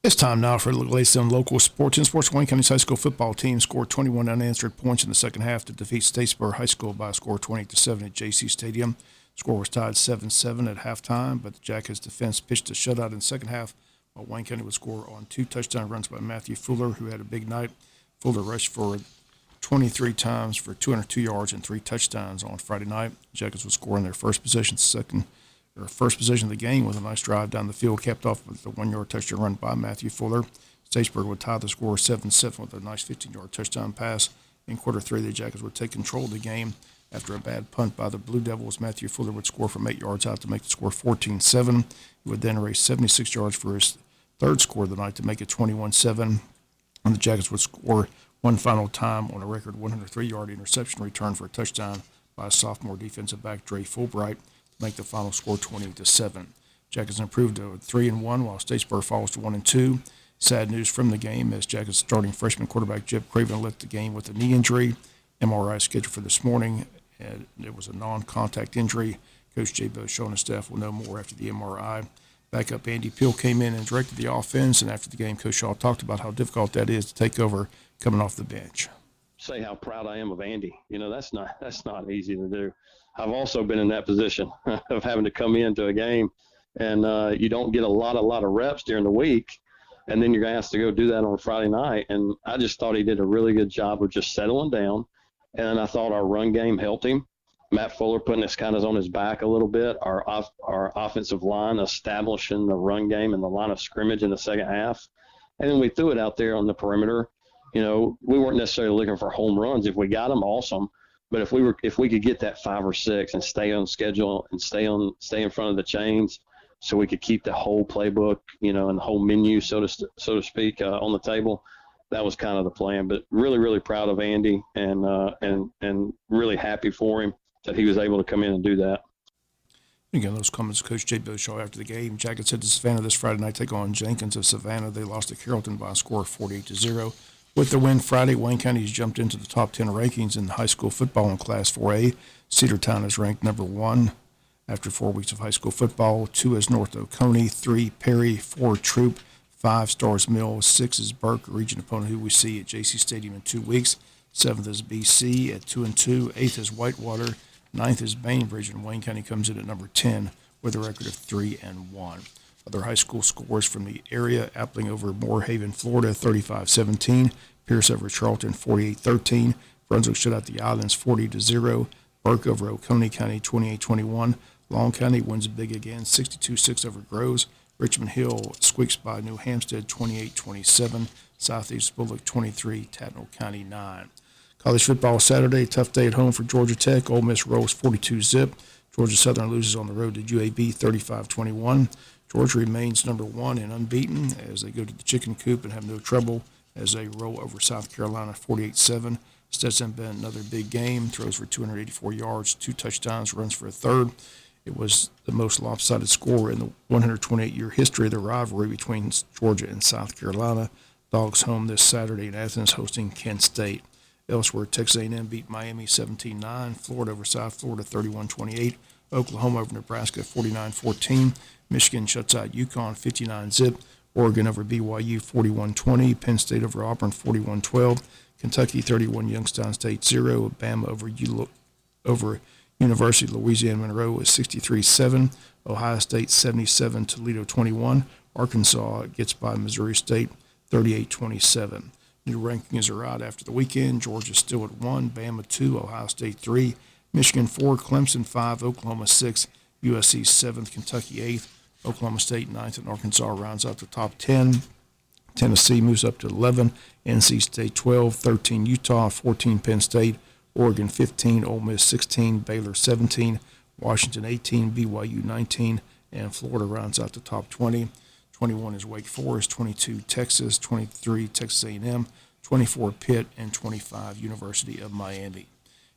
It's time now for the latest on local sports. In sports, Wayne County's high school football team scored 21 unanswered points in the second half to defeat Statesboro High School by a score of 28-7 at JC Stadium. The score was tied 7-7 at halftime, but the Jackets defense pitched a shutout in the second half, while Wayne County would score on 2 touchdown runs by Matthew Fuller, who had a big night. Fuller rushed for 23 times for 202 yards and 3 touchdowns on Friday night. The Jackets would score in their first possession of the game with a nice drive down the field, capped off with a 1-yard touchdown run by Matthew Fuller. Statesboro would tie the score 7-7 with a nice 15-yard touchdown pass. In quarter 3, the Jackets would take control of the game after a bad punt by the Blue Devils. Matthew Fuller would score from 8 yards out to make the score 14-7. He would then race 76 yards for his third score of the night to make it 21-7. And the Jackets would score one final time on a record 103-yard interception return for a touchdown by sophomore defensive back Dre Fulbright to make the final score 20-7. Jackets improved to 3-1, while Statesboro falls to 1-2. Sad news from the game as Jackets starting freshman quarterback Jeb Craven left the game with a knee injury. MRI scheduled for this morning, and it was a non-contact injury. Coach Jay Beauchamp and his staff will know more after the MRI. Backup Andy Peel came in and directed the offense, and after the game, Coach Shaw talked about how difficult that is to take over coming off the bench. Say how proud I am of Andy. You know, that's not easy to do. I've also been in that position of having to come into a game, and you don't get a lot of reps during the week, and then you're asked to go do that on Friday night. And I just thought he did a really good job of just settling down, and I thought our run game helped him. Matt Fuller putting us kind of on his back a little bit. Our offensive line establishing the run game and the line of scrimmage in the second half, and then we threw it out there on the perimeter. You know, we weren't necessarily looking for home runs. If we got them, awesome. But if we could get that 5 or 6 and stay on schedule and stay in front of the chains, so we could keep the whole playbook, you know, and the whole menu, so to speak, on the table, that was kind of the plan. But really, really proud of Andy and really happy for him that he was able to come in and do that. Again, those comments of Coach Jay Beauchamp after the game. Jackets head to Savannah this Friday night, take on Jenkins of Savannah. They lost to Carrollton by a score of 48-0. With the win Friday, Wayne County has jumped into the top 10 rankings in high school football in Class 4A. Cedartown is ranked number 1 after 4 weeks of high school football. 2 is North Oconee, 3 Perry, 4 Troop, 5 Stars Mill, 6 is Burke, a region opponent who we see at JC Stadium in 2 weeks. 7th is BC at 2-2. 8th is Whitewater. 9th is Bainbridge, and Wayne County comes in at number 10 with a record of 3-1. Other high school scores from the area: Appling over Moorhaven, Florida, 35-17. Pierce over Charlton, 48-13. Brunswick shut out the Islands, 40-0. Burke over Oconee County, 28-21. Long County wins big again, 62-6 over Groves. Richmond Hill squeaks by New Hampstead, 28-27. Southeast Bullock, 23. Tatnall County, 9. College football Saturday, tough day at home for Georgia Tech. Ole Miss rolls 42-0. Georgia Southern loses on the road to UAB, 35-21. Georgia remains number 1 and unbeaten as they go to the chicken coop and have no trouble as they roll over South Carolina 48-7. Stetson Bennett, another big game, throws for 284 yards, 2 touchdowns, runs for a third. It was the most lopsided score in the 128-year history of the rivalry between Georgia and South Carolina. Dogs home this Saturday in Athens hosting Kent State. Elsewhere, Texas A&M beat Miami 17-9. Florida over South Florida 31-28. Oklahoma over Nebraska 49-14. Michigan shuts out UConn 59-0. Oregon over BYU 41-20. Penn State over Auburn 41-12. Kentucky 31, Youngstown State 0. Bama over University of Louisiana Monroe is 63-7. Ohio State 77, Toledo 21. Arkansas gets by Missouri State 38-27. New rankings are out after the weekend. Georgia still at 1, Bama 2, Ohio State 3, Michigan 4, Clemson 5, Oklahoma 6, USC 7th, Kentucky 8th, Oklahoma State 9th, and Arkansas rounds out the top 10. Tennessee moves up to 11, NC State 12, 13 Utah, 14 Penn State, Oregon 15, Ole Miss 16, Baylor 17, Washington 18, BYU 19, and Florida rounds out the top 20. 21 is Wake Forest, 22 Texas, 23 Texas A&M, 24 Pitt, and 25 University of Miami.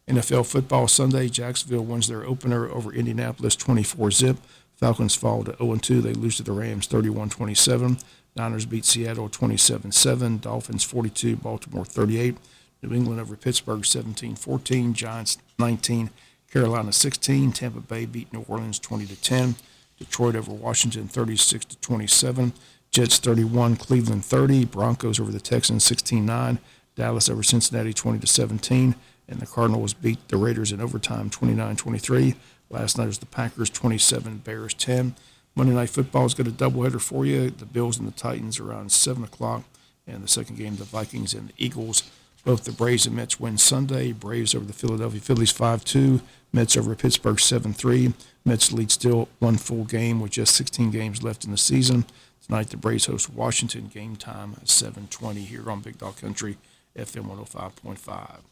NFL football Sunday, Jacksonville wins their opener over Indianapolis 24-0. Falcons fall to 0-2. They lose to the Rams 31-27. Niners beat Seattle 27-7. Dolphins 42, Baltimore 38. New England over Pittsburgh 17-14. Giants 19, Carolina 16. Tampa Bay beat New Orleans 20-10. Detroit over Washington 36-27. Jets 31, Cleveland 30. Broncos over the Texans 16-9. Dallas over Cincinnati 20-17. And the Cardinals beat the Raiders in overtime 29-23. Last night was the Packers 27, Bears 10. Monday Night Football has got a doubleheader for you. The Bills and the Titans around 7 o'clock. And the second game, the Vikings and the Eagles. Both the Braves and Mets win Sunday. Braves over the Philadelphia Phillies 5-2. Mets over Pittsburgh 7-3. Mets lead still one full game with just 16 games left in the season. Tonight, the Braves host Washington. Game time at 7:20 here on Big Dog Country, FM 105.5.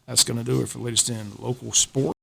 That's going to do it for the latest in local sports.